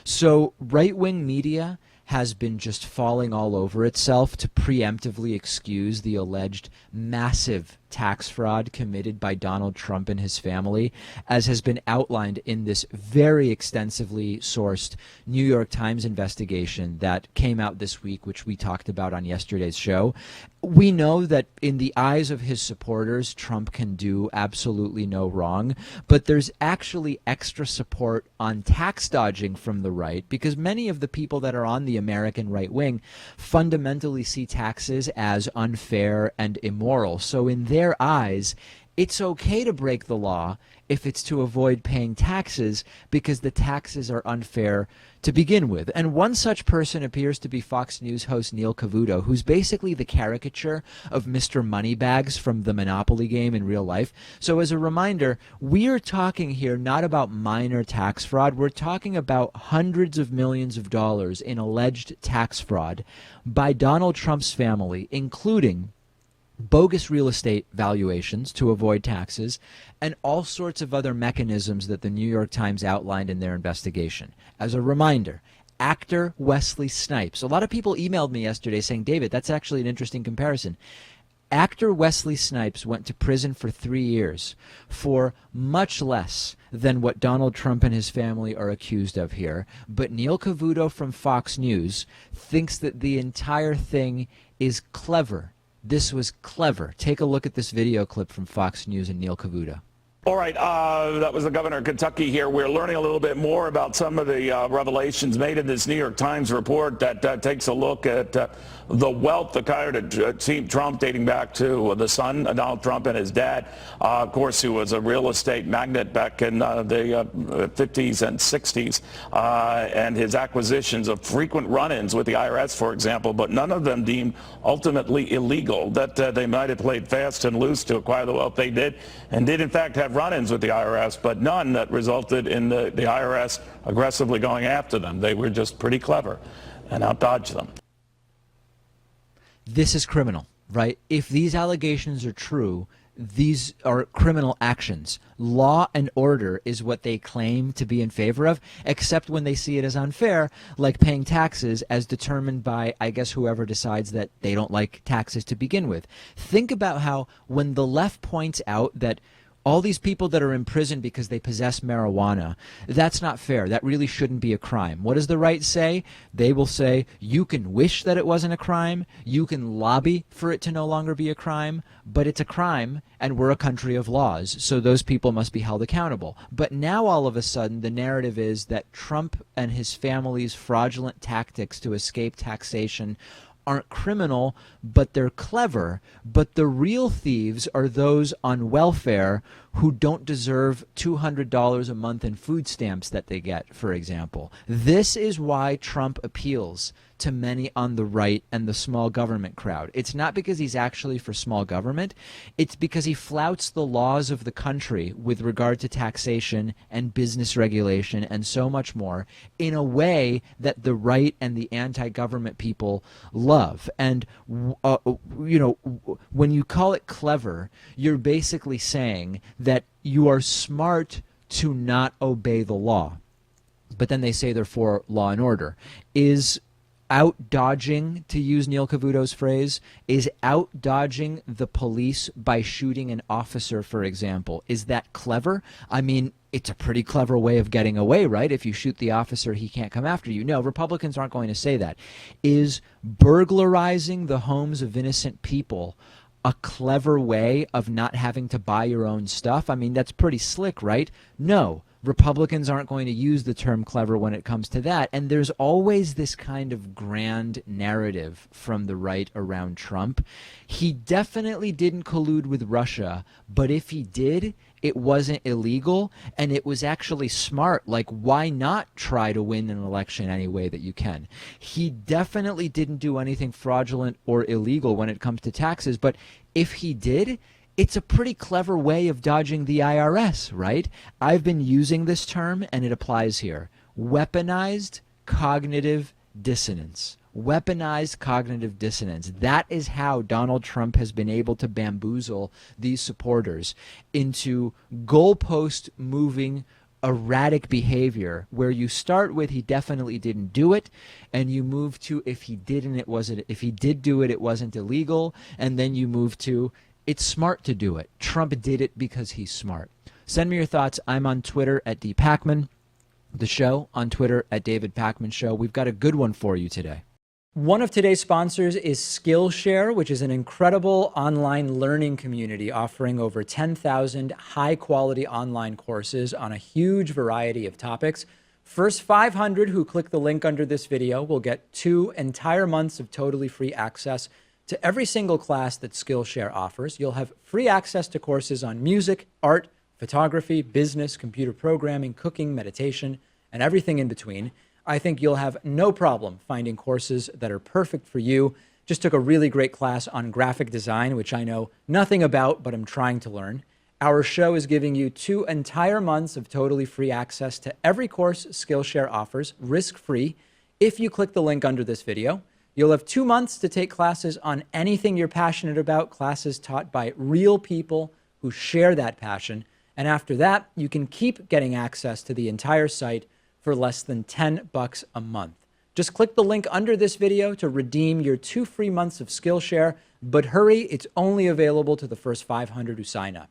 So right-wing media has been just falling all over itself to preemptively excuse the alleged massive tax fraud committed by Donald Trump and his family, as has been outlined in this very extensively sourced New York Times investigation that came out this week, which we talked about on yesterday's show. We know that in the eyes of his supporters, Trump can do absolutely no wrong, but there's actually extra support on tax dodging from the right, because many of the people that are on the American right wing fundamentally see taxes as unfair and immoral. So in their eyes, it's okay to break the law if it's to avoid paying taxes, because the taxes are unfair to begin with. And one such person appears to be Fox News host Neil Cavuto, who's basically the caricature of Mr. Moneybags from the Monopoly game in real life. So as a reminder, we are talking here not about minor tax fraud. We're talking about hundreds of millions of dollars in alleged tax fraud by Donald Trump's family, including bogus real estate valuations to avoid taxes, and all sorts of other mechanisms that the New York Times outlined in their investigation. As a reminder, actor Wesley Snipes. A lot of people emailed me yesterday saying, David, that's actually an interesting comparison. Actor Wesley Snipes went to prison for 3 years for much less than what Donald Trump and his family are accused of here. But Neil Cavuto from Fox News thinks that the entire thing is clever. This was clever. Take a look at this video clip from Fox News and Neil Cavuto. All right, that was the governor of Kentucky here. We're learning a little bit more about some of the revelations made in this New York Times report that takes a look at the wealth acquired at Team Trump, dating back to the son, Donald Trump, and his dad, of course, who was a real estate magnate back in the 50s and 60s, and his acquisitions of frequent run-ins with the IRS, for example, but none of them deemed ultimately illegal, that they might have played fast and loose to acquire the wealth they did, and did in fact have run-ins with the IRS, but none that resulted in the IRS aggressively going after them. They were just pretty clever and outdodged them. This is criminal, right? If these allegations are true, these are criminal actions. Law and order is what they claim to be in favor of, except when they see it as unfair, like paying taxes as determined by, I guess, whoever decides that they don't like taxes to begin with. Think about how when the left points out that all these people that are in prison because they possess marijuana, that's not fair. That really shouldn't be a crime. What does the right say? They will say, you can wish that it wasn't a crime, you can lobby for it to no longer be a crime, but it's a crime, and we're a country of laws, so those people must be held accountable. But now all of a sudden the narrative is that Trump and his family's fraudulent tactics to escape taxation aren't criminal, but they're clever. But the real thieves are those on welfare who don't deserve $200 a month in food stamps that they get, for example. This is why Trump appeals to many on the right and the small government crowd. It's not because he's actually for small government. It's because he flouts the laws of the country with regard to taxation and business regulation and so much more in a way that the right and the anti-government people love. And, you know, when you call it clever, you're basically saying that you are smart to not obey the law. But then they say they're for law and order. Is out dodging, to use Neil Cavuto's phrase, is out dodging the police by shooting an officer, for example, is that clever? I mean, it's a pretty clever way of getting away, right? If you shoot the officer, he can't come after you. No, Republicans aren't going to say that. Is burglarizing the homes of innocent people a clever way of not having to buy your own stuff? I mean, that's pretty slick, right? No. Republicans aren't going to use the term clever when it comes to that. And there's always this kind of grand narrative from the right around Trump. He definitely didn't collude with Russia, but if he did, it wasn't illegal, and it was actually smart. Like, why not try to win an election any way that you can? He definitely didn't do anything fraudulent or illegal when it comes to taxes, but if he did, it's a pretty clever way of dodging the IRS, right? I've been using this term, and it applies here. Weaponized cognitive dissonance. Weaponized cognitive dissonance. That is how Donald Trump has been able to bamboozle these supporters into goalpost moving erratic behavior where you start with he definitely didn't do it, and you move to if he didn't, it wasn't, if he did do it, it wasn't illegal, and then you move to it's smart to do it. Trump did it because he's smart. Send me your thoughts. I'm on Twitter at @dpakman. The show on Twitter at David Pakman Show. We've got a good one for you today. One of today's sponsors is Skillshare, which is an incredible online learning community offering over 10,000 high-quality online courses on a huge variety of topics. First 500 who click the link under this video will get 2 entire months of totally free access to every single class that Skillshare offers. You'll have free access to courses on music, art, photography, business, computer programming, cooking, meditation, and everything in between. I think you'll have no problem finding courses that are perfect for you. Just took a really great class on graphic design, which I know nothing about, but I'm trying to learn. Our show is giving you 2 entire months of totally free access to every course Skillshare offers, risk-free. If you click the link under this video, you'll have 2 months to take classes on anything you're passionate about, classes taught by real people who share that passion. And after that, you can keep getting access to the entire site for less than $10 a month. Just click the link under this video to redeem your 2 free months of Skillshare, but hurry, it's only available to the first 500 who sign up.